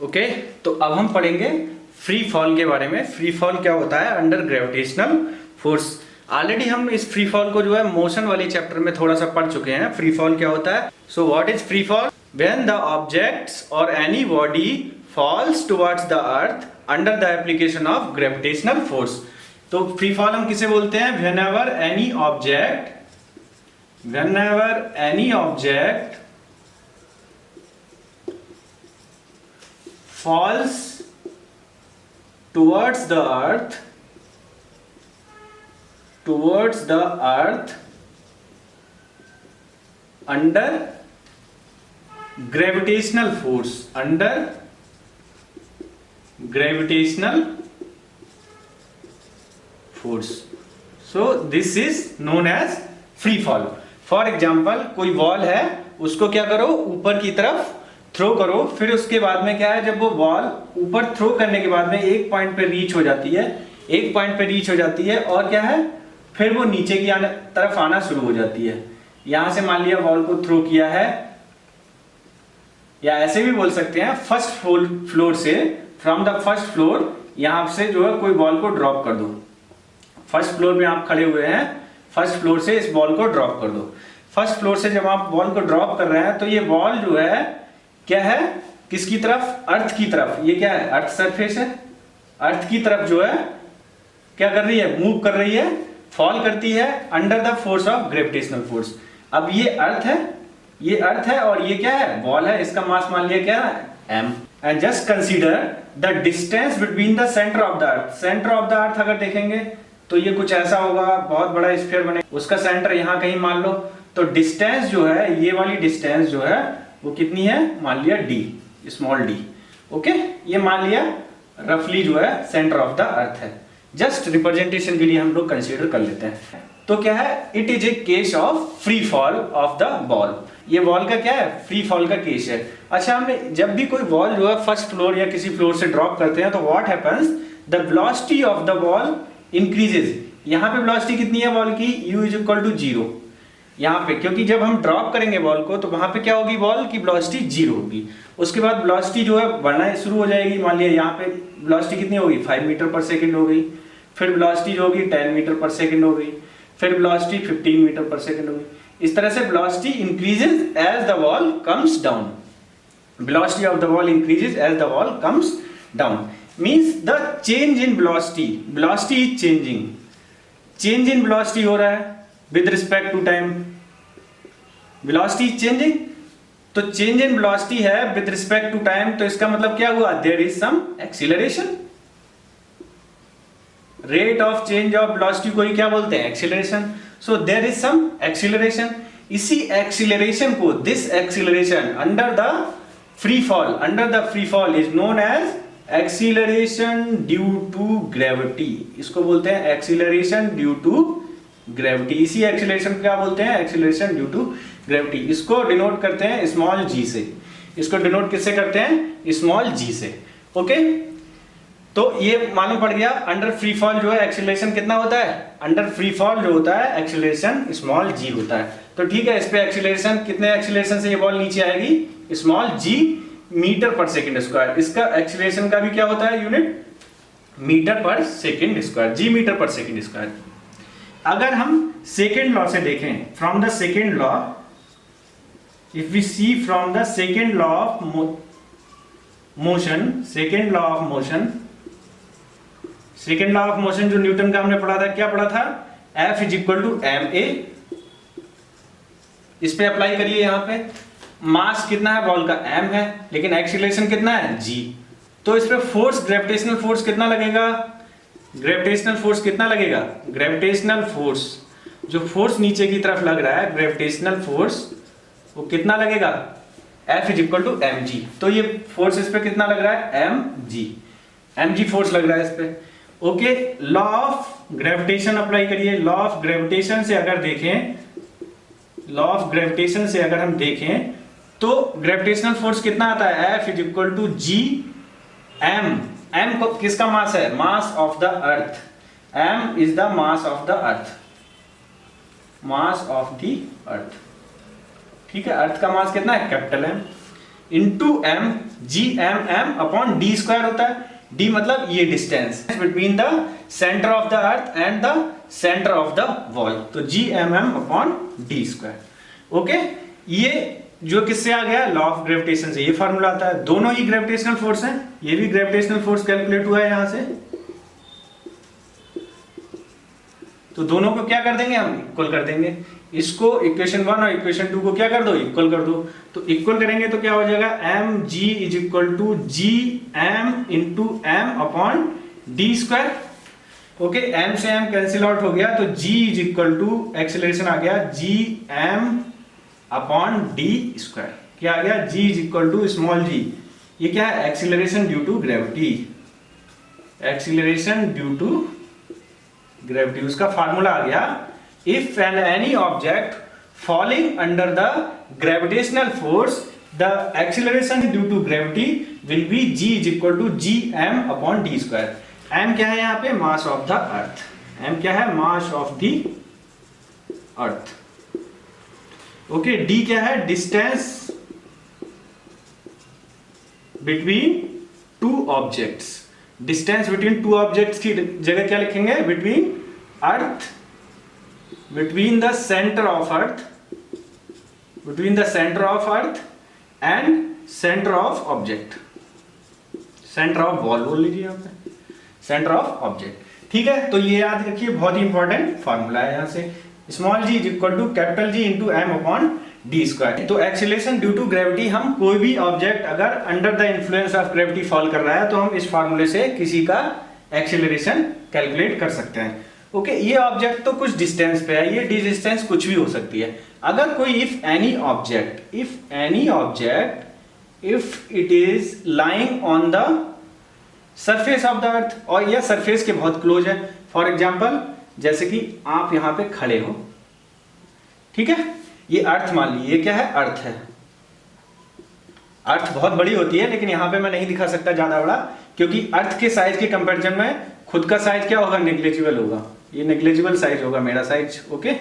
Okay, तो अब हम पढ़ेंगे फ्री फॉल के बारे में। फ्री फॉल क्या होता है अंडर ग्रेविटेशनल फोर्स। ऑलरेडी हम इस फ्री फॉल को जो है मोशन वाले चैप्टर में थोड़ा सा पढ़ चुके हैं। फ्री फॉल क्या होता है? So what is free fall? When the objects और any body falls towards the earth under the application of gravitational force. तो फ्री फॉल हम किसे बोलते हैं? Whenever any object falls towards the earth under gravitational force, so this is known as free fall. For example, कोई wall है, उसको क्या करो, ऊपर की तरफ थ्रो करो, फिर उसके बाद में क्या है, जब वो बॉल ऊपर थ्रो करने के बाद में एक पॉइंट पे रीच हो जाती है, और क्या है, फिर वो नीचे की तरफ आना शुरू हो जाती है। यहां से मान लिया बॉल को थ्रो किया है, या ऐसे भी बोल सकते हैं फर्स्ट फ्लोर से, फ्रॉम द फर्स्ट फ्लोर यहां से जो है कोई बॉल को ड्रॉप कर दो। फर्स्ट फ्लोर में आप खड़े हुए हैं, फर्स्ट फ्लोर से इस बॉल को ड्रॉप कर दो। फर्स्ट फ्लोर से जब आप बॉल को ड्रॉप कर रहे हैं तो ये बॉल जो है क्या है, किसकी तरफ? अर्थ की तरफ। ये क्या है? अर्थ सरफेस है। अर्थ की तरफ जो है क्या कर रही है? मूव कर रही है, फॉल करती है under the force of gravitational force. अब ये अर्थ है और ये क्या है? बॉल है। इसका मास मान लिया क्या है? m। And just consider the distance between the centre of the earth. Centre of the अर्थ अगर देखेंगे तो ये कुछ ऐसा होगा, बहुत बड़ा स्फीयर बने, उसका सेंटर यहां कहीं मान लो। तो डिस्टेंस जो है, ये वाली डिस्टेंस जो है वो कितनी है? मान लिया d, स्मॉल d। ओके, ये मान लिया रफली जो है सेंटर ऑफ द अर्थ है। जस्ट रिप्रेजेंटेशन के लिए हम लोग कंसीडर कर लेते हैं। तो क्या है? It is a case of free fall of the ball. ये बॉल का क्या है? फ्री फॉल का केस है। अच्छा, हमें जब भी कोई बॉल जो है फर्स्ट फ्लोर या किसी फ्लोर से ड्रॉप करते हैं तो what happens? The velocity of the ball increases. यहाँ पे वेलोसिटी कितनी है बॉल की? u इज इक्वल टू 0 यहाँ पे, क्योंकि जब हम ड्रॉप करेंगे बॉल को तो वहां पे क्या होगी? बॉल की वेलोसिटी 0 होगी। उसके बाद वेलोसिटी जो है बढ़ना शुरू हो जाएगी। मान लिया यहाँ पे वेलोसिटी कितनी होगी? 5 मीटर पर सेकंड हो गई। फिर वेलोसिटी जो होगी 10 मीटर पर सेकंड हो गई। फिर वेलोसिटी 15 मीटर पर सेकंड हो गई। इस तरह से velocity increases as the ball comes down. Velocity of the ball increases as the ball comes down. Means the change in velocity is changing. Change in velocity हो रहा है with respect to time, velocity is changing। तो change in velocity है with respect to time, तो इसका मतलब क्या हुआ? there is some acceleration। rate of change of velocity को ही क्या बोलते हैं? acceleration। so there is some acceleration। इसी acceleration को, this acceleration under the free fall is known as acceleration due to gravity। इसको बोलते हैं acceleration due to ग्रेविटी। इसी एक्सीलरेशन क्या बोलते हैं? Acceleration due to gravity. इसको डिनोट करते हैं स्मॉल g से। इसको डिनोट किससे करते हैं? स्मॉल g से। ओके, तो ये मालूम पड़ गया। अंडर फ्री फॉल जो है एक्सीलरेशन कितना होता है? अंडर फ्री फॉल जो होता है एक्सीलरेशन स्मॉल g होता है। तो ठीक है, इस पे एक्सीलरेशन, कितने एक्सीलरेशन से ये बॉल नीचे आएगी? स्मॉल g मीटर पर सेकेंड स्क्वायर। इसका एक्सीलरेशन का भी क्या होता है यूनिट? मीटर पर सेकेंड स्क्वायर, g मीटर पर सेकेंड स्क्वायर। अगर हम सेकेंड लॉ से देखें, from the second law, if we see from the second law of motion, second law of motion जो न्यूटन का हमने पढ़ा था, क्या पढ़ा था? F is equal to ma। इस पे अप्लाई करिए। यहाँ पे मास कितना है बॉल का? m है, लेकिन एक्सीलरेशन कितना है? g। तो इस पे फोर्स, ग्रेविटेशनल फोर्स कितना लगेगा? ग्रेविटेशनल फोर्स जो फोर्स नीचे की तरफ लग रहा है, ग्रेविटेशनल फोर्स, वो कितना लगेगा? F is equal to mg। तो ये फोर्स इस पे कितना लग रहा है? mg फोर्स लग रहा है इस पे। Okay, law of gravitation apply करिए। लॉ ऑफ ग्रेविटेशन से अगर हम देखें तो ग्रेविटेशनल फोर्स कितना आता है? F is equal to g m। m को किसका मास है? Mass of the earth. m is the mass of the earth. ठीक है, अर्थ का मास कितना है? Capital M। Into M, G M M upon D square होता है। डी मतलब ये distance between the centre of the earth and the centre of the wall, तो G M M upon D square. Okay, ये जो किससे आ गया, law of gravitation से ये फार्मूला आता है। दोनों ही ग्रेविटेशनल फोर्स हैं, ये भी ग्रेविटेशनल फोर्स कैलकुलेट हुआ है यहां से, तो दोनों को क्या कर देंगे हम, इक्वल कर देंगे। इसको इक्वेशन 1 और इक्वेशन 2 को क्या कर दो, इक्वल कर दो। तो इक्वल करेंगे तो क्या हो जाएगा, M G is equal to G M into M upon D square. Okay, M से एम कैंसिल आउट हो गया, तो G is equal to acceleration आ गया G M upon D square. क्या आ गया, G is equal to small G, ये क्या है, acceleration due to gravity, acceleration due to gravity. उसका फार्मूला आ गया, if and any object falling under the gravitational force the acceleration due to gravity will be G is equal to G M upon D square. M क्या है यहाँ पे, mass of the earth, M क्या है, mass of the earth. Okay, D क्या है, distance between two objects. Distance between two objects की जगह क्या लिखेंगे, between earth, between the centre of earth, between the centre of earth and centre of object, centre of wall बोल लीजिए यहाँ पे, सेंटर ऑफ ऑब्जेक्ट। ठीक है, तो ये याद रखिए, बहुत ही इंपॉर्टेंट फार्मूला है। यहां से small G is equal to capital G into M upon D square. तो एक्सीलरेशन ड्यू टू ग्रेविटी, हम कोई भी ऑब्जेक्ट अगर under the influence of gravity fall कर रहा है तो हम इस फार्मूले से किसी का एक्सीलरेशन कैलकुलेट कर सकते हैं। ओके, ये ऑब्जेक्ट तो कुछ डिस्टेंस पे है, ये डिस्टेंस कुछ भी हो सकती है। अगर कोई if any object if it is lying on the surface of the अर्थ, और यह सरफेस के बहुत क्लोज है। फॉर एग्जाम्पल, जैसे कि आप यहां पे खड़े हो, ठीक है, ये अर्थ मान लीजिए, ये क्या है, अर्थ है। अर्थ बहुत बड़ी होती है, लेकिन यहां पे मैं नहीं दिखा सकता ज्यादा बड़ा, क्योंकि अर्थ के साइज के कंपैरिजन में खुद का साइज क्या होगा, नेग्लिजिबल होगा, ये नेग्लिजिबल साइज होगा मेरा साइज। ओके,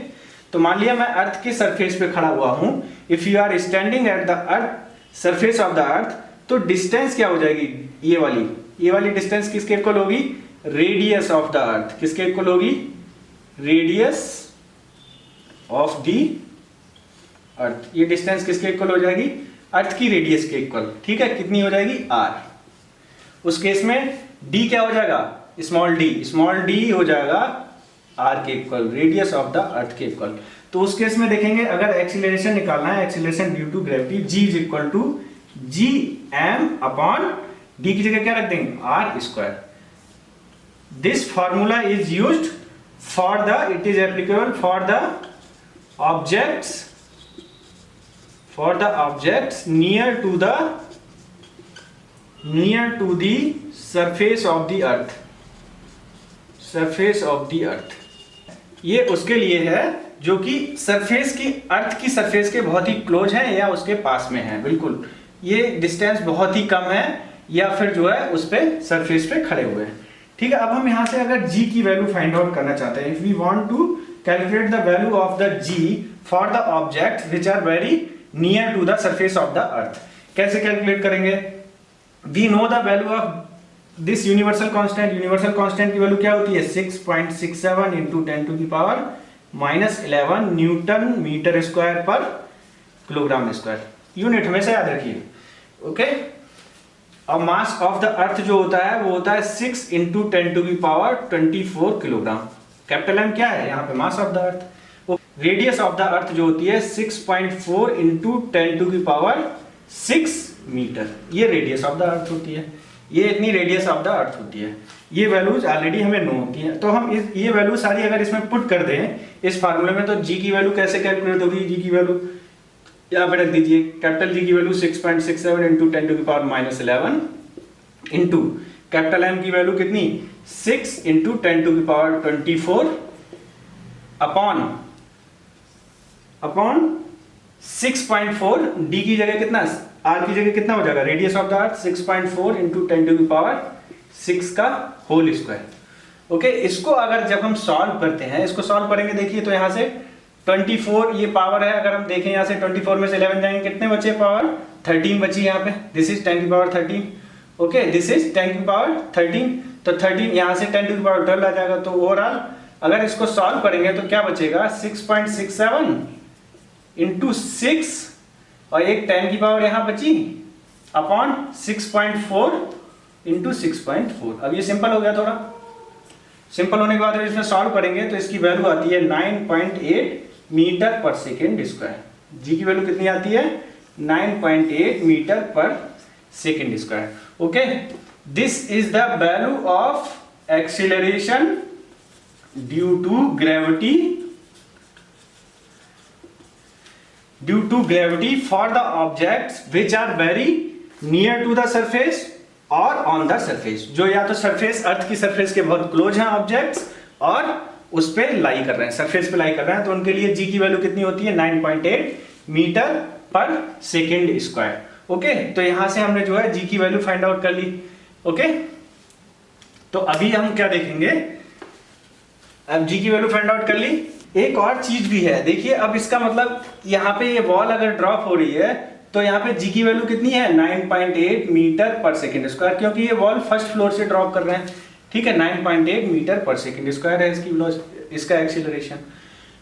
तो मान लिया मैं अर्थ के सरफेस पे खड़ा हुआ हूं, if you are standing at the earth surface of the earth, तो डिस्टेंस क्या हो जाएगी, ये वाली डिस्टेंस किसके इक्वल होगी, रेडियस ऑफ द अर्थ। किसके इक्वल होगी, रेडियस ऑफ द अर्थ। ये डिस्टेंस किसके इक्वल हो जाएगी, अर्थ की रेडियस के इक्वल। ठीक है, कितनी हो जाएगी, आर। उस केस में डी क्या हो जाएगा, स्मॉल डी हो जाएगा आर के इक्वल, रेडियस ऑफ द अर्थ के इक्वल। तो उस केस में देखेंगे, अगर एक्सीलरेशन निकालना है, acceleration due to gravity, G is equal to G M upon D की जगह क्या रख देंगे, R square. This formula is used for the, it is applicable for the objects near to the surface of the earth. ये उसके लिए है जो कि अर्थ की सरफेस के बहुत ही क्लोज है या उसके पास में है, बिल्कुल ये डिस्टेंस बहुत ही कम है, या फिर जो है उस पे सरफेस पे खड़े हुए हैं। ठीक है, अब हम यहां से अगर g की वैल्यू फाइंड आउट करना चाहते हैं, if we want to calculate the value of the g for the object which are very near to the surface of the earth, कैसे कैलकुलेट करेंगे, we know the value of this universal constant की value क्या होती है, 6.67 into 10 to the power -11 Newton metre square पर kilogram square. Unit हमेशा याद रखिए। ओके, और मास ऑफ द अर्थ जो होता है वो होता है 6 into 10 to the power 24 kilogram. Capital M क्या है यहाँ पे, mass of the earth. Radius of the earth जो होती है 6.4 into 10 to the power 6 metre, ये रेडियस ऑफ द अर्थ होती है, ये इतनी रेडियस ऑफ द अर्थ होती है। ये वैल्यूज ऑलरेडी हमें नो होती हैं, तो हम ये वैल्यू सारी अगर इसमें पुट कर दें इस फार्मूले में, तो जी की वैल्यू कैसे कैलकुलेट होगी, जी की वैल्यू यहाँ पे रख दीजिए, कैपिटल जी की value 6.67 into 10 to the power -11 into capital M की वैल्यू कितनी, 6 into 10 to the power 24 upon 6.4, D की जगह कितना, आर की जगह कितना हो जाएगा, radius of the earth 6.4 into 10 to the power 6 का होल स्क्वायर। ओके, इसको अगर जब हम सॉल्व करते हैं, इसको सॉल्व करेंगे, देखिए तो यहाँ से 24 ये पावर है, अगर हम देखें यहाँ से 24 में से 11 जाएंगे, कितने बचे पावर 13 बची यहाँ पे, दिस इज 10 की पावर 13, ओके, दिस इज 10 की पावर 13, तो 13 यहाँ से 10 की पावर 12 आ जाएगा। तो ओवरऑल अगर इसको सॉल्व करेंगे तो क्या बचेगा, 6.67 इंटू 6 और एक 10 की पावर यहाँ बची अपॉन 6.4 इंटू 6.4। अब ये सिंपल हो गया, थोड़ा सिंपल होने के बाद इसमें सॉल्व करेंगे तो इसकी वैल्यू आती है 9.8 मीटर पर सेकेंड स्क्वायर। जी की वैल्यू कितनी आती है, 9.8 मीटर पर second square. Okay, this is the value of acceleration due to gravity for the objects which are very near to the surface और ऑन द सरफेस, जो या तो सरफेस, अर्थ की सरफेस के बहुत क्लोज हैं ऑब्जेक्ट्स और उस पे लाई कर रहे हैं, सरफेस पे लाई कर रहे हैं, तो उनके लिए जी की वैल्यू कितनी होती है, 9.8 मीटर पर सेकेंड स्क्वायर। ओके, तो यहां से हमने जो है जी की वैल्यू फाइंड आउट कर ली। ओके, तो अभी हम क्या देखेंगे, अब जी की वैल्यू फाइंड आउट कर ली। एक और चीज भी है, देखिए अब इसका मतलब यहाँ पे ये बॉल अगर ड्रॉप हो रही है तो यहाँ पे जी की वैल्यू कितनी है, 9.8 मीटर पर सेकेंड स्क्वायर, क्योंकि ये बॉल फर्स्ट फ्लोर से ड्रॉप कर रहे हैं। ठीक है, 9.8 मीटर पर सेकेंड स्क्वायर है इसका एक्सीलरेशन।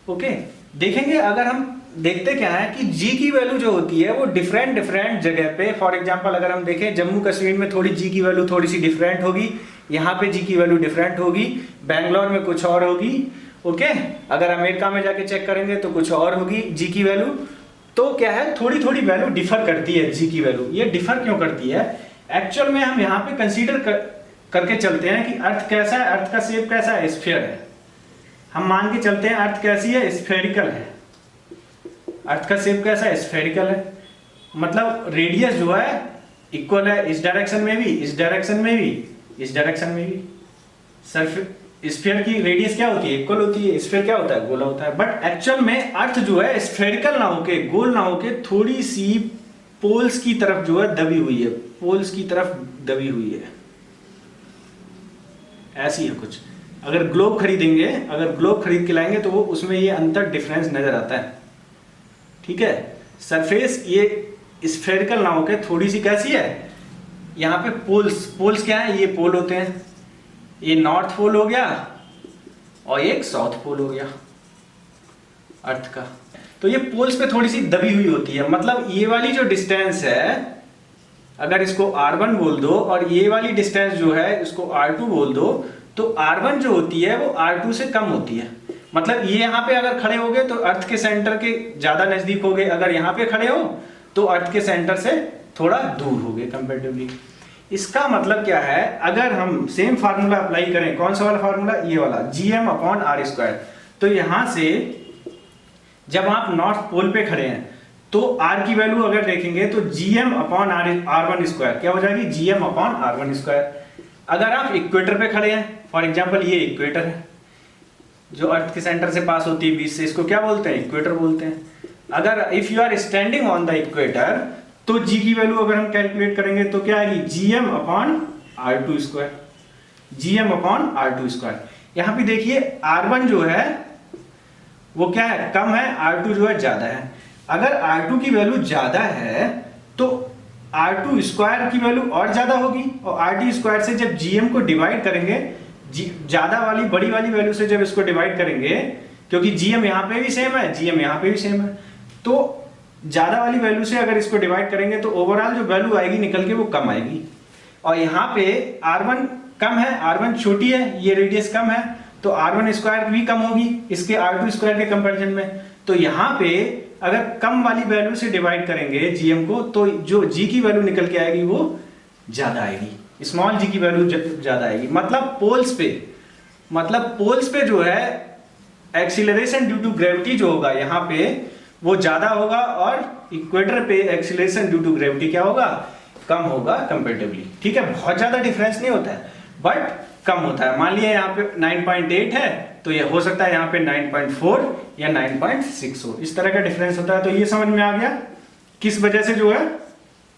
ओके, देखेंगे अगर हम देखते क्या है कि जी की वैल्यू जो होती है वो डिफरेंट जगह पे, फॉर एग्जांपल अगर हम देखें जम्मू कश्मीर में थोड़ी जी की वैल्यू थोड़ी सी डिफरेंट होगी, यहाँ पे जी की वैल्यू डिफरेंट होगी, बैंगलोर में कुछ और होगी। ओके, अगर अमेरिका में जाके चेक करेंगे तो कुछ और होगी जी की वैल्यू। तो क्या है, थोड़ी थोड़ी वैल्यू डिफर करती है जी की वैल्यू। ये डिफर क्यों करती है, एक्चुअल में हम यहाँ पे कंसीडर करके चलते हैं कि अर्थ कैसा है, अर्थ का शेप कैसा है, स्फीयर है। हम मान के चलते हैं अर्थ कैसी है, स्फेरिकल है। अर्थ का शेप कैसा है, स्फेरिकल है, मतलब रेडियस जो है इक्वल है, इस डायरेक्शन में भी, इस डायरेक्शन में भी, इस डायरेक्शन में भी। स्फीयर की रेडियस क्या होती है, इक्वल होती है, स्फीयर क्या होता है, गोला होता है। बट एक्चुअल में अर्थ जो है स्फेरिकल ना होके, गोल ना होके, थोड़ी सी पोल्स की तरफ जो है दबी हुई है, पोल्स की तरफ दबी हुई है, ऐसी है कुछ। अगर ग्लोब खरीदेंगे, अगर ग्लोब खरीद के लाएंगे तो वो उसमें ये अंतर डिफरेंस नजर आता है। ठीक है, सरफेस ये स्फेरिकल ना होके थोड़ी सी कैसी है, यहाँ पे पोल्स क्या है, ये पोल होते हैं, ये नॉर्थ पोल हो गया और एक साउथ पोल हो गया अर्थ का। तो ये पोल्स पे थोड़ी सी दबी हुई होती है, मतलब ये वाली जो डिस्टेंस है अगर इसको r1 बोल दो और ये वाली डिस्टेंस जो है इसको r2 बोल दो, तो r1 जो होती है वो r2 से कम होती है। मतलब ये यहाँ पे अगर खड़े होगे तो अर्थ के सेंटर के ज्यादा नजदीक होगे, अगर यहाँ पे खड़े हो तो अर्थ के सेंटर से थोड़ा दूर होगे कंपैरेटिवली। इसका मतलब क्या है, अगर हम सेम फार्मूला अप्लाई करें, कौन सा वाला फार्मूला, ये वाला, gm/r², तो यहां से जब आप नॉर्थ पोल पे खड़े हैं तो r की वैल्यू अगर देखेंगे तो gm/r1², क्या हो जाएगी, gm/r1²। अगर आप इक्वेटर पे खड़े हैं, फॉर एग्जांपल ये इक्वेटर है जो अर्थ के सेंटर से पास होती है बीच से, इसको क्या बोलते हैं, इक्वेटर बोलते हैं। अगर if you are standing on the equator तो g की वैल्यू अगर हम कैलकुलेट करेंगे तो क्या आएगी, gm/r2², gm/r2²। यहां पे देखिए r1 जो है वो क्या है, कम है, r2 जो है ज्यादा है। अगर r2 की वैल्यू ज्यादा है तो r2² की वैल्यू और ज्यादा होगी, और r2² से जब gm को डिवाइड करेंगे, ज्यादा वाली बड़ी वाली वैल्यू से जब इसको डिवाइड करेंगे, क्योंकि gm यहाँ पे भी सेम है, gm यहाँ पे भी सेम है, तो ज्यादा वाली वैल्यू से अगर इसको डिवाइड करेंगे तो ओवरऑल जो वैल्यू आएगी निकल के वो कम आएगी। और यहाँ पे r1 कम है, r1 छोटी है, ये रेडियस कम है, तो r1² भी कम होगी इसके r2² के कंपैरिजन में। तो यहाँ पे अगर कम वाली वैल्यू से डिवाइड करेंगे gm को तो जो g की वैल्यू निकल के आएगी वो ज्यादा आएगी, स्मॉल g की वैल्यू ज्यादा आएगी। मतलब पोल्स पे जो है एक्सीलरेशन ड्यू टू ग्रेविटी जो होगा यहाँ पे वो ज्यादा होगा, और इक्वेटर पे एक्सीलरेशन ड्यू टू ग्रेविटी क्या होगा, कम होगा कंपैरेटिवली। ठीक है, बहुत ज्यादा डिफरेंस नहीं होता है बट कम होता है। मान लिया यहाँ पे 9.8 है तो ये हो सकता है यहाँ पे 9.4 या 9.6 हो, इस तरह का डिफरेंस होता है। तो ये समझ में आ गया किस वजह से जो है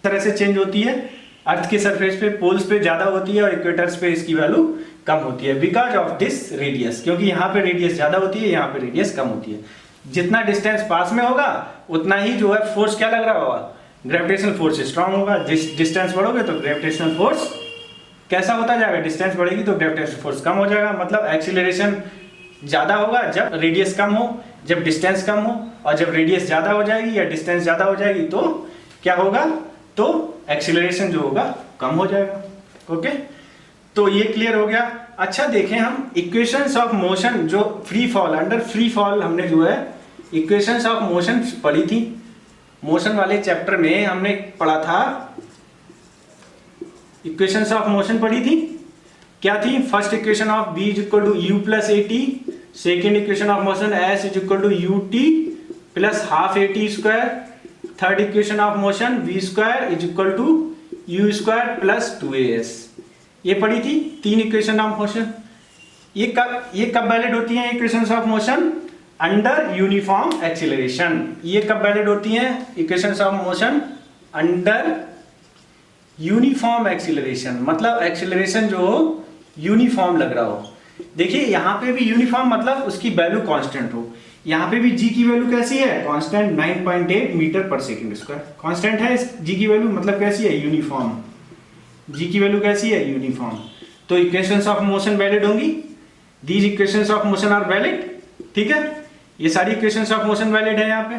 तरह से चेंज होती है, अर्थ के सरफेस पे पोल्स पे ज्यादा होती है और इक्वेटर्स पे इसकी वैल्यू कम होती है, बिकॉज ऑफ दिस रेडियस, क्योंकि यहाँ पे रेडियस ज्यादा होती है, यहाँ पे रेडियस कम होती है। जितना डिस्टेंस पास में होगा उतना ही जो है फोर्स क्या लग रहा होगा, ग्रेविटेशनल फोर्स स्ट्रांग होगा, डिस्टेंस बढ़ोगे तो ग्रेविटेशनल फोर्स कैसा होता जाएगा, डिस्टेंस बढ़ेगी तो ग्रेविटेशनल फोर्स कम हो जाएगा। मतलब एक्सीलरेशन ज़्यादा होगा जब रेडियस कम हो, जब डिस्टेंस कम हो, और जब रेडियस ज़्यादा हो जाएगी या डिस्टेंस ज़्यादा हो जाएगी तो क्या होगा, तो एक्सीलरेशन जो होगा कम हो जाएगा। ओके, तो ये क्लियर हो गया। अच्छा देखें हम इक्वेशंस ऑफ मोशन, जो free fall, under free fall हमने जो है इक्वेशंस ऑफ मोशन पढ़ी थी। मोशन वाले चैप्टर में हमने पढ़ा था, इक्वेशंस ऑफ मोशन पढ़ी थी। क्या थी? First equation of b is equal to u plus A T, second equation of motion s is equal to u t plus half A T square, third equation of motion v square is equal to u square plus 2as। ये पढ़ी थी 3 equation of motion. ये कब valid होती हैं equations of motion? Under uniform acceleration. ये कब valid होती हैं equations of motion? Under uniform acceleration, मतलब एक्सीलरेशन जो यूनिफॉर्म लग रहा हो। देखिए यहाँ पे भी यूनिफॉर्म मतलब उसकी वैल्यू कांस्टेंट हो। यहाँ पे भी g की वैल्यू कैसी है? कांस्टेंट 9.8 मीटर पर सेकंड स्क्वायर कांस्टेंट है g की वैल्यू, मतलब कैसी है? यूनिफॉर्म। g की वैल्यू कैसी है? यूनिफॉर्म। तो इक्वेशंस ऑफ मोशन वैलिड होंगी। These equations of motion are valid. ठीक है, ये सारी इक्वेशंस ऑफ मोशन वैलिड है यहाँ पे।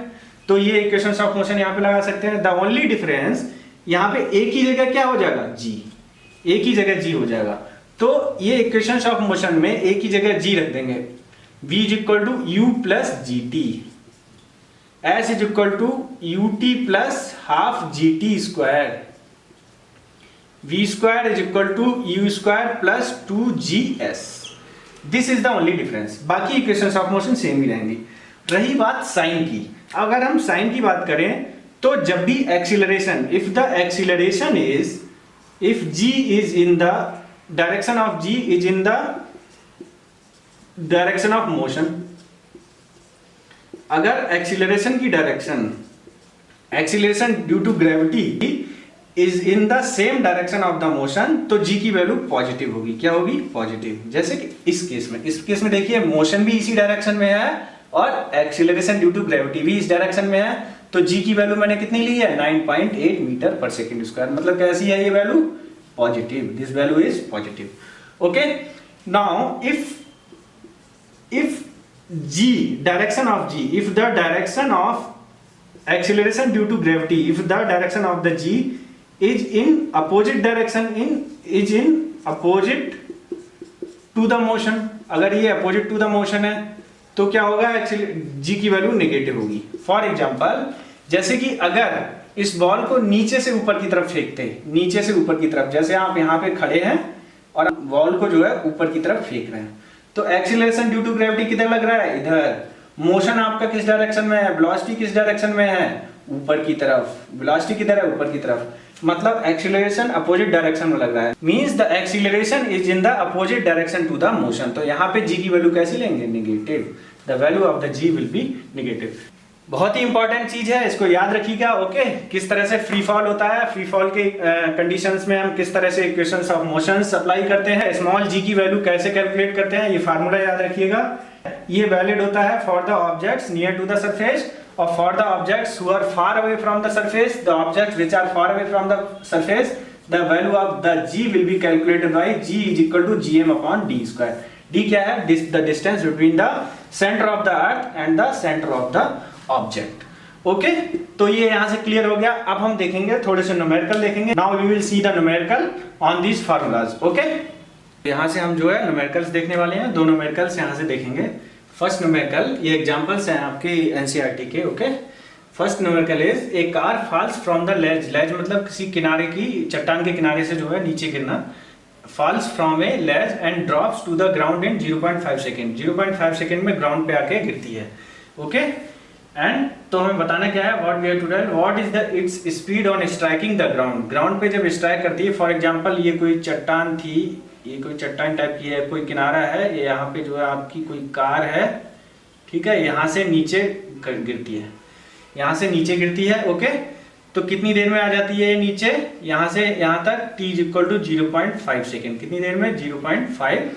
तो ये इक्वेशंस ऑफ मोशन यहाँ पे लगा सकते हैं। द ओनली डिफरेंस, यहाँ पे एक ही जगह क्या हो जाएगा? g, एक ही जगह g हो जाएगा। तो ये इक्वेशंस ऑफ मोशन में एक ही जगह g रख देंगे। v is equal to u plus G T, s is equal to U T plus half G T square, v square is equal to u square plus 2gs। This is the only difference. बाकी equations of motion same ही रहेंगी। रही बात sign की, अगर हम sign की बात करें तो जब भी acceleration, if the acceleration is, if g is in the direction of g is in the direction of motion, अगर एक्सीलरेशन की डायरेक्शन, acceleration due to gravity is in the same direction of the motion, तो g की वैल्यू positive होगी। क्या होगी? Positive. जैसे कि इस केस में देखिए मोशन भी इसी डायरेक्शन में है और एक्सीलरेशन ड्यू टू ग्रेविटी भी इस डायरेक्शन में है, तो g की वैल्यू मैंने कितनी ली है? 9.8 मीटर पर सेकंड स्क्वायर। मतलब कैसी है ये वैल्यू? Positive. This value is positive. Okay, now if g, direction of g, if the direction of acceleration due to gravity, if the direction of the g is in opposite direction, is in opposite to the motion, अगर ये opposite to the motion है तो क्या होगा? g की value negative होगी। For example, जैसे कि अगर इस बॉल को नीचे से ऊपर की तरफ फेंकते, नीचे से ऊपर की तरफ, जैसे आप यहाँ पे खड़े हैं और बॉल को जो है ऊपर की तरफ फेंक रहे हैं, तो एक्सीलरेशन ड्यू टू ग्रेविटी किधर लग रहा है? इधर। मोशन आपका किस डायरेक्शन में है? वेलोसिटी किस डायरेक्शन में है? ऊपर की तरफ। वेलोसिटी किधर है? ऊपर की तरफ। मतलब एक्सीलरेशन अपोजिट डायरेक्शन में लग रहा है, means the acceleration is in the opposite direction to the motion. तो यहाँ पे g की वैल्यू कैसी लेंगे? Negative. The value of the g will be negative. बहुत ही इंपॉर्टेंट चीज है, इसको याद रखिएगा। ओके, किस तरह से फ्री फॉल होता है, फ्री फॉल के कंडीशंस में हम किस तरह से इक्वेशंस ऑफ मोशंस अप्लाई करते हैं, स्मॉल g की वैल्यू कैसे कैलकुलेट करते हैं, ये फार्मूला याद रखिएगा। ये वैलिड होता है for the objects near to the surface, or for the objects who are far away from the surface, the objects which are far away from the surface, the value of the g will be calculated by g is equal to gm upon d square. d क्या है? The distance between the center of the earth and the center of the object. Okay, तो ये यहाँ से clear हो गया। अब हम देखेंगे थोड़े से न्यूमेरिकल देखेंगे। Now we will see the numerical on this formulas. Okay, यहाँ से हम जो है न्यूमेरिकल्स देखने वाले हैं। दो न्यूमेरिकल्स यहाँ से देखेंगे। फर्स्ट न्यूमेरिकल, ये एग्जांपल्स हैं आपके एनसीईआरटी के। Okay, first numerical is a car falls from the ledge. Ledge मतलब किसी किनारे की, चट्टान के किनारे से जो है नीचे गिरना। Falls from a ledge and drops to the ground in 0.5 second. 0.5 second में ग्राउंड पे आके गिरती है। ओके, एंड तो हमें बताना क्या है? What we have to tell what is the its speed on striking the ground. Ground पे जब स्ट्राइक करती है, फॉर एग्जांपल ये कोई चट्टान थी, ये कोई चट्टान टाइप की है, कोई किनारा है, ये यहाँ पे जो है आपकी कोई कार है, ठीक है, यहाँ से नीचे गिरती है, यहाँ से नीचे गिरती है। ओके, तो कितनी देर में आ जाती है ये नीचे? यहाँ से यहाँ तक t is equal to 0.5 second. कितनी देर में? 0.5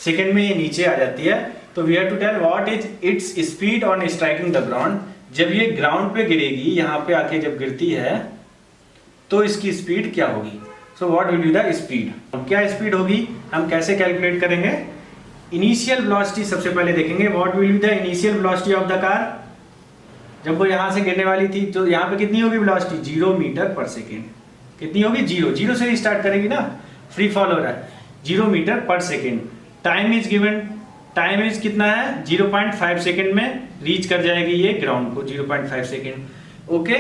सेकेंड में ये नीचे आ जाती है। तो we have to tell what is its speed on striking the ground. जब ये ग्राउंड पे गिरेगी, यहाँ पे आके जब गिरती है, तो इसकी स्पीड क्या होगी। So what will be the speed, क्या स्पीड होगी, हम कैसे कैलकुलेट करेंगे। इनिशियल वेलोसिटी सबसे पहले देखेंगे, what will be the initial velocity of the car. जब वो यहां से गिरने वाली थी तो यहाँ पे कितनी होगी वेलोसिटी, 0 मीटर पर सेकेंड। कितनी होगी, 0 से ही स्टार्ट करेगी ना, फ्री फॉल हो रहा है, 0 मीटर पर second. Time is given, time is कितना है, 0.5 सेकेंड में रीच कर जाएगी ये ग्राउंड को, 0.5 सेकेंड। ओके,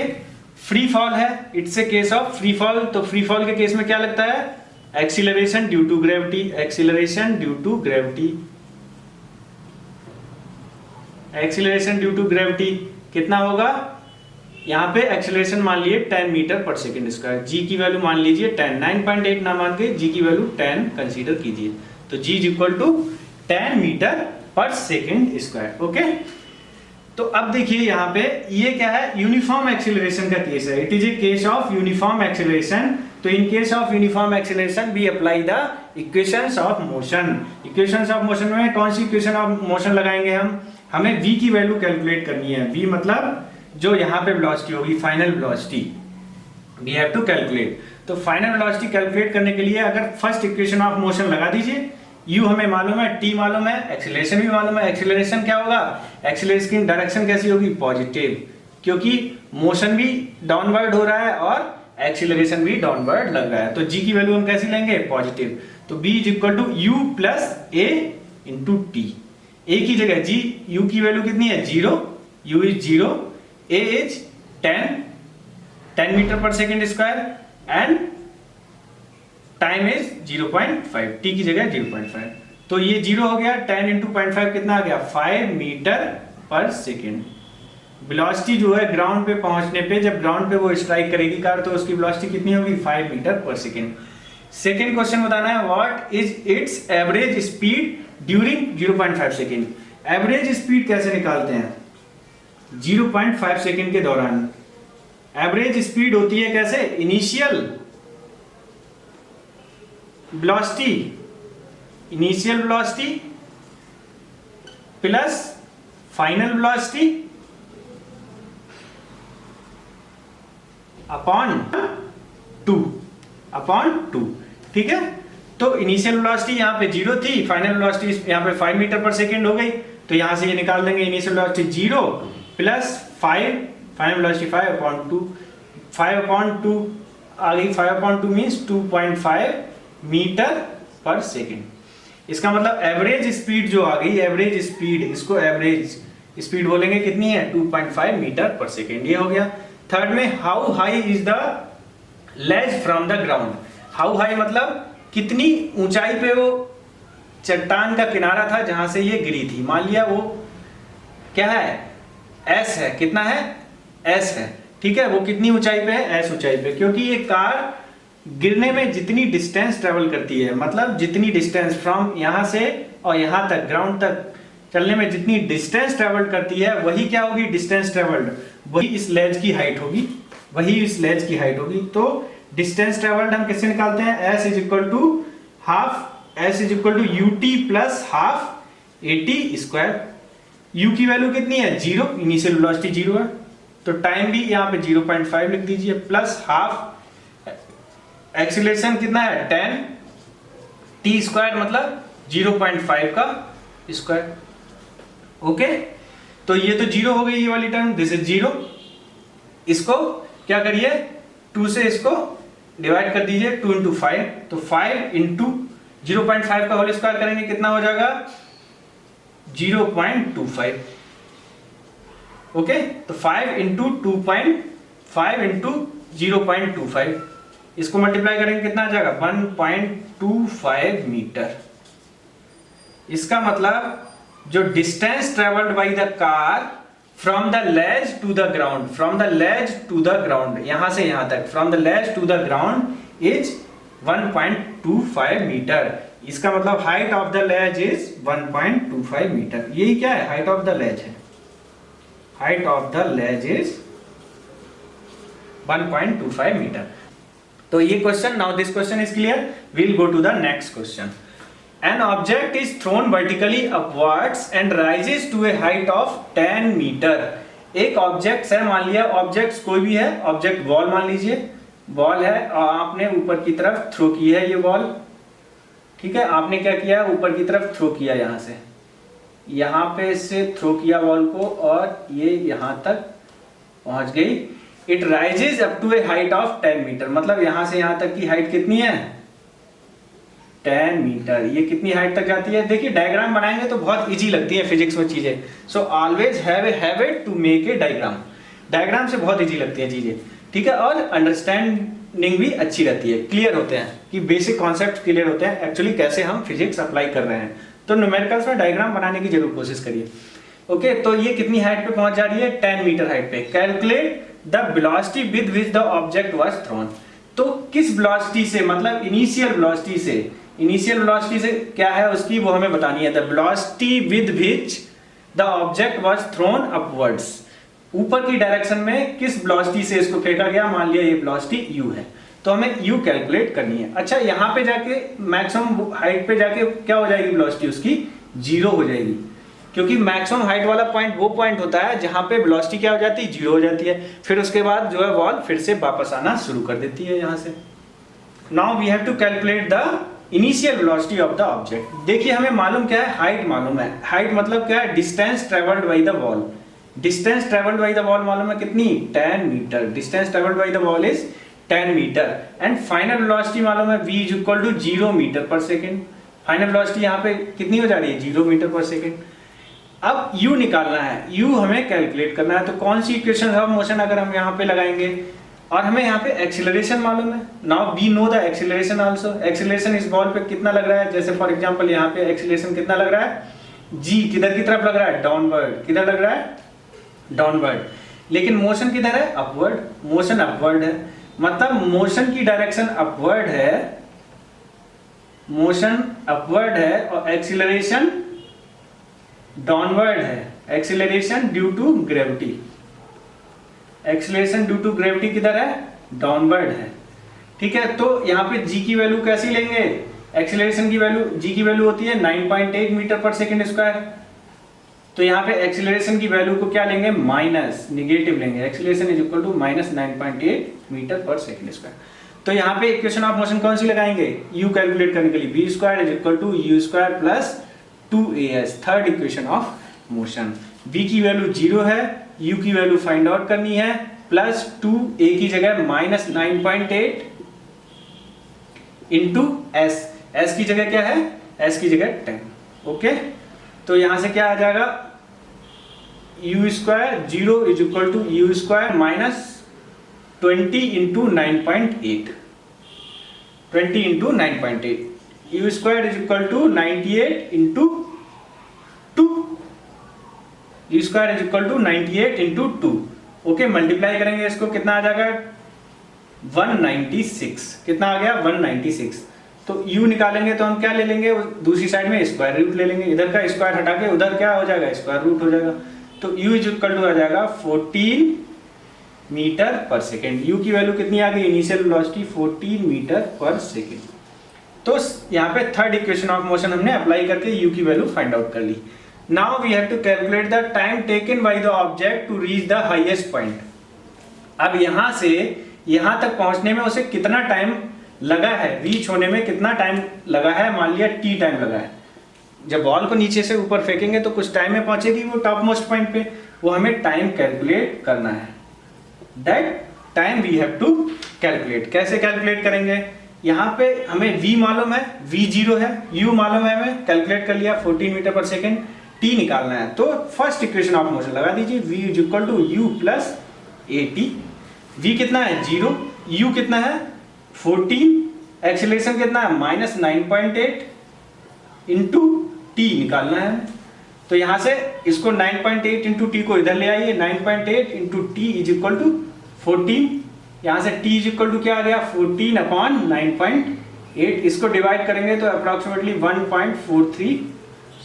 फ्री फॉल है, it's a case of free fall. तो फ्री फॉल के केस में क्या लगता है, acceleration due to gravity, acceleration due to gravity, acceleration due to gravity कितना होगा, यहाँ पे एक्सीलरेशन मान लिए 10 मीटर पर सेकेंड स्क्वायर, जी की वैल्यू मान लीजिए 10, 9.8 ना मान के जी की वैल्यू 10 कंसीडर कीजिए, तो G is equal to 10 metre पर सेकेंड स्क्वायर। ओके, तो अब देखिए यहाँ पे ये क्या है, यूनिफॉर्म एक्सीलरेशन का केस है, it is a case of uniform acceleration. तो in case of uniform acceleration we apply the equations of motion. Equations of motion में कौन सी इक्वेशन ऑफ मोशन लगाएंगे हम, हमें v की वैल्यू कैलकुलेट करनी है, v मतलब जो यहाँ पे वेलोसिटी होगी, final velocity we have to calculate. तो फाइनल वेलोसिटी कैलकुलेट करने के लिए अगर फर्स्ट इक्वेशन ऑफ मोशन लगा दीजिए, u हमें मालूम है, t मालूम है, एक्सीलरेशन भी मालूम है। एक्सीलरेशन क्या होगा, एक्सीलरेशन की डायरेक्शन कैसी होगी, पॉजिटिव, क्योंकि मोशन भी डाउनवर्ड हो रहा है और एक्सीलरेशन भी डाउनवर्ड लग रहा है। तो g की वैल्यू हम कैसी लेंगे, पॉजिटिव। तो b is equal to u plus a into t. a की जगह g, u की वैल्यू कितनी है, 0, u is 0, a is 10 metre पर second square and time is 0.5, t की जगह 0.5। तो ये 0 हो गया, 10 इंटू 0.5 कितना आ गया, 5 मीटर पर सेकेंड। वेलोसिटी जो है ग्राउंड पे पहुंचने पे, जब ग्राउंड पे वो स्ट्राइक करेगी कार, तो उसकी वेलोसिटी कितनी होगी, 5 मीटर पर सेकेंड। सेकेंड क्वेश्चन बताना है, what is it's average speed during 0.5 second. Average speed कैसे निकालते हैं, 0.5 सेकेंड के दौरान एवरेज स्पीड होती है कैसे, initial velocity, initial velocity plus final velocity upon 2, ठीक है। तो इनिशियल वेलोसिटी यहाँ पे 0 थी, फाइनल वेलोसिटी यहाँ पे 5 मीटर पर सेकेंड हो गई, तो यहां से ये निकाल देंगे, initial velocity 0 plus 5, final velocity 5/2, 5/2 आ गई, 5/2 मींस 2.5 मीटर पर सेकेंड। इसका मतलब एवरेज स्पीड जो आ गई, एवरेज स्पीड, इसको एवरेज स्पीड बोलेंगे, कितनी है, 2.5 मीटर पर सेकेंड। ये हो गया। थर्ड में, how high is the ledge from the ground. How high मतलब कितनी ऊंचाई पे वो चट्टान का किनारा था जहां से ये गिरी थी। मान लिया वो क्या है, एस है, कितना है, एस है, ठीक है। वो कितनी ऊंचाई पे है, एस ऊंचाई पे, क्योंकि ये कार गिरने में जितनी डिस्टेंस ट्रेवल करती है, मतलब जितनी डिस्टेंस फ्रॉम यहां से और यहां तक ग्राउंड तक चलने में जितनी डिस्टेंस ट्रेवल करती है, वही क्या होगी, डिस्टेंस ट्रेवल्ड, वही इस लेज की हाइट होगी, वही इस लेज की हाइट होगी। तो डिस्टेंस ट्रेवल्ड हम किससे निकालते हैं, s is equal to half, s is equal to u t plus half a t square. U की वैल्यू कितनी है, 0, इनिशियल वेलोसिटी 0 है, तो टाइम भी यहाँ पे 0.5 लिख दीजिए, प्लस हाफ एक्सीलरेशन कितना है, 10, टी स्क्वायर मतलब 0.5 का स्क्वायर। ओके, तो ये तो 0 हो गई ये वाली टर्म, दिस इज 0। इसको क्या करिए, 2 से इसको डिवाइड कर दीजिए, 2 इंटू 5, तो 5 इंटू 0.5 का होल स्क्वायर करेंगे, कितना हो जाएगा, 0.25। ओके, तो 5 इंटू 2.5 इंटू 0.25, इसको मल्टीप्लाई करेंगे, कितना आ जाएगा, 1.25 मीटर। इसका मतलब जो distance travelled by the car from the ledge to the ground, from the ledge to the ground, यहां से यहां तक, from the ledge to the ground is 1.25 metre. इसका मतलब height of the ledge is 1.25 metre. यही क्या है, height of the ledge है, height of the ledge is 1.25 metre. तो ये question, now this question is clear, we'll go to the next question. An object is thrown vertically upwards and rises to a height of 10 metre. एक object है, मान लिया object कोई भी है, object ball मान लीजिए, बॉल है और आपने ऊपर की तरफ थ्रो की है ये बॉल, ठीक है। आपने क्या किया, ऊपर की तरफ थ्रो किया, यहां से यहां पे से थ्रो किया बॉल को और ये यहां तक पहुंच गई। It rises up to a height of 10 metre, मतलब यहां से यहां तक की हाइट कितनी है, 10 मीटर। ये कितनी हाइट तक जाती है, देखिए डायग्राम बनाएंगे तो बहुत इजी लगती है फिजिक्स में चीजें। So always have a habit to make a diagram, diagram से बहुत इजी लगती है चीजें, ठीक है। और अंडरस्टैंडिंग भी अच्छी रहती है, क्लियर होते हैं कि बेसिक कॉन्सेप्ट क्लियर होते हैं एक्चुअली कैसे हम फिजिक्स अप्लाई कर रहे हैं। तो न्यूमेरिकल्स में डायग्राम बनाने की जरूर कोशिश करिए। ओके, तो ये कितनी हाइट पे पहुंच जा रही है, 10 मीटर हाइट पे। Calculate the velocity with which the object was thrown, तो किस वेलोसिटी से, मतलब इनिशियल वेलोसिटी से, इनिशियल वेलोसिटी से क्या है उसकी वो हमें बतानी है। The velocity with which the object was thrown upwards, ऊपर की डायरेक्शन में किस वेलोसिटी से इसको फेंका गया, मान लिया ये वेलोसिटी u है, तो हमें u कैलकुलेट करनी है। अच्छा, यहाँ पे जाके मैक्सिमम हाइट पे जाके क्या हो जाएगी वेलोसिटी उसकी, 0 हो जाएगी, क्योंकि मैक्सिमम हाइट वाला पॉइंट वो पॉइंट होता है जहां पे वेलोसिटी क्या हो जाती है, 0 हो जाती है। फिर उसके बाद जो है बॉल फिर से वापस आना शुरू कर देती है यहाँ से। Now we have to calculate the initial velocity of the object. देखिए हमें मालूम क्या है, हाइट मालूम है। हाइट मतलब क्या है, distance travelled by the ball. Distance travelled by the ball मालूम है कितनी, 10 metre. Distance travelled by the ball is 10 metre. And final velocity मालूम है v is equal to 0 metre पर सेकेंड। फाइनल वेलोसिटी यहाँ पे कितनी हो जा रही है, 0 मीटर पर सेकेंड। अब u निकालना है, u हमें कैलकुलेट करना है। तो कौन सी इक्वेशन ऑफ मोशन अगर हम यहाँ पे लगाएंगे, और हमें यहाँ पे एक्सीलरेशन मालूम है। Now we know the acceleration also. Acceleration इस बॉल पे कितना लग रहा है, जैसे फॉर एग्जांपल यहाँ पे एक्सीलरेशन कितना लग रहा है, g किधर की तरफ लग रहा है, डाउनवर्ड। किधर लग रहा है, डाउनवर्ड। लेकिन मोशन किधर है, अपवर्ड। मोशन अपवर्ड है, मतलब मोशन की डायरेक्शन अपवर्ड है, मोशन अपवर्ड है और एक्सीलरेशन डाउनवर्ड है। Acceleration due to gravity, acceleration due to gravity किधर है, डाउनवर्ड है, ठीक है। तो यहाँ पे g की वैल्यू कैसी लेंगे, एक्सीलरेशन की वैल्यू, g की वैल्यू होती है 9.8 मीटर पर सेकेंड स्क्वायर। तो यहाँ पे एक्सीलरेशन की वैल्यू को क्या लेंगे, माइनस, निगेटिव लेंगे। Acceleration is equal to minus 9.8 metre पर सेकेंड स्क्वायर। तो यहाँ पे इक्वेशन ऑफ मोशन कौन सी लगाएंगे, u कैलकुलेट करने के लिए v square is equal to u square plus 2as, third equation of motion. v की वैल्यू 0 है, u की वैल्यू फाइंड आउट करनी है, प्लस 2a की जगह माइनस 9.8 इंटू s, s की जगह क्या है, s की जगह 10। ओके, तो यहां से क्या आ जाएगा, u square 0 is equal to u square minus 20 into 9.8, 20 into 9.8, u square is equal to 98 into 2, u square is equal to 98 into 2। Okay, multiply करेंगे इसको, कितना आ जाएगा 196। कितना आ गया 196। तो u निकालेंगे तो हम क्या ले लेंगे, दूसरी साइड में स्क्वायर रूट ले लेंगे। इधर का स्क्वायर हटा के उधर क्या हो जाएगा, स्क्वायर रूट हो जाएगा। तो u इज इक्वल टू आ जाएगा 14 मीटर पर सेकेंड। u की वैल्यू कितनी आ गई, इनिशियल वेलोसिटी 14 मीटर पर सेकेंड। तो यहाँ पे थर्ड इक्वेशन ऑफ मोशन हमने अप्लाई करके u की वैल्यू फाइंड आउट कर ली। Now we have to calculate the time taken by the object to reach the highest point. अब यहाँ से यहाँ तक पहुंचने में उसे कितना टाइम लगा है, रीच होने में कितना टाइम लगा है, मान लिया t टाइम लगा है। जब बॉल को नीचे से ऊपर फेंकेंगे तो कुछ टाइम में पहुंचेगी वो टॉप मोस्ट पॉइंट पे, वो हमें टाइम कैलकुलेट करना है। That time we have to calculate. कैसे कैलकुलेट करेंगे, यहाँ पे हमें v मालूम है, v 0 है, u मालूम है, हमें कैलकुलेट कर लिया 14 मीटर पर सेकेंड। t निकालना है तो फर्स्ट इक्वेशन ऑफ मोशन लगा दीजिए, v is equal to u plus at। v कितना है 0, u कितना है 14, एक्सीलरेशन कितना है माइनस 9.8 इंटू टी निकालना है। तो यहां से इसको 9.8 इंटू टी को इधर ले आइए, 9.8 into t is equal to 14। यहां से t इज इक्वल टू क्या आ गया 14 अपॉन 9.8। इसको डिवाइड करेंगे तो अप्रोक्सीमेटली 1.43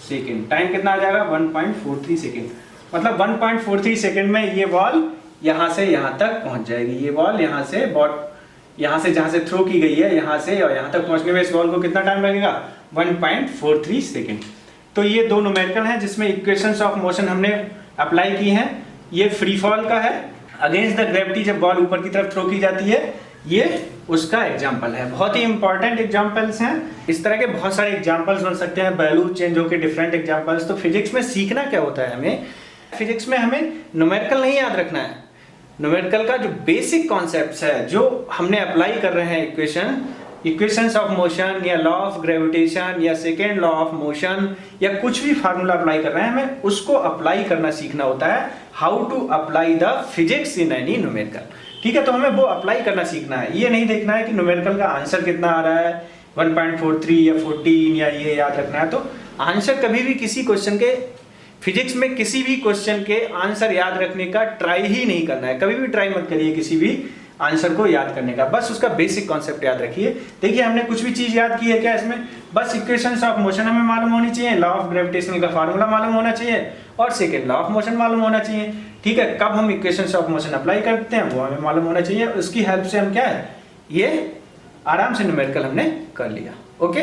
सेकेंड। टाइम कितना आ जाएगा 1.43 सेकेंड। मतलब 1.43 सेकेंड में ये बॉल यहां से यहां तक पहुंच जाएगी। ये बॉल यहां से जहां से थ्रो की गई है यहां से और यहां तक पहुंचने में इस बॉल को कितना टाइम लगेगा 1.43 सेकेंड। तो ये दो न्यूमेरिकल हैं जिसमें इक्वेशंस ऑफ मोशन हमने अप्लाई की हैं। ये फ्री फॉल का है, अगेंस्ट द ग्रेविटी जब बॉल ऊपर की तरफ थ्रो की जाती है। ये उसका एग्जाम्पल है। बहुत ही इंपॉर्टेंट एग्जाम्पल्स हैं। इस तरह के बहुत सारे एग्जाम्पल्स बन सकते हैं, वैल्यू चेंज होकर डिफरेंट एग्जाम्पल्स। तो फिजिक्स में सीखना क्या होता है हमें, फिजिक्स में हमें न्यूमेरिकल नहीं याद रखना है। न्यूमेरिकल का जो बेसिक कॉन्सेप्ट्स है जो हमने अप्लाई कर रहे हैं इक्वेशंस ऑफ मोशन या लॉ ऑफ ग्रेविटेशन या सेकेंड लॉ ऑफ मोशन या कुछ भी फार्मूला अप्लाई कर रहे हैं, हमें उसको अप्लाई करना सीखना होता है। How to apply the physics in any numerical. ठीक है, तो हमें वो अप्लाई करना सीखना है। ये नहीं देखना है कि न्यूमेरिकल का आंसर कितना आ रहा है 1.43 या 14 या ये याद रखना है। तो आंसर कभी भी किसी क्वेश्चन के फिजिक्स में किसी भी क्वेश्चन के आंसर याद रखने का ट्राई ही नहीं करना है। कभी भी ट्राई मत करिए किसी भी आंसर को याद करने का, बस उसका बेसिक कॉन्सेप्ट याद रखिए। देखिए हमने कुछ भी चीज याद की है क्या इसमें, बस इक्वेशंस ऑफ मोशन हमें मालूम होनी चाहिए, लॉ ऑफ ग्रेविटेशन का फार्मूला मालूम होना चाहिए और सेकेंड लॉ ऑफ मोशन मालूम होना चाहिए। ठीक है, कब हम इक्वेशंस ऑफ मोशन अप्लाई करते हैं वो हमें मालूम होना चाहिए। उसकी हेल्प से हम क्या है ये आराम से न्यूमेरिकल हमने कर लिया। ओके।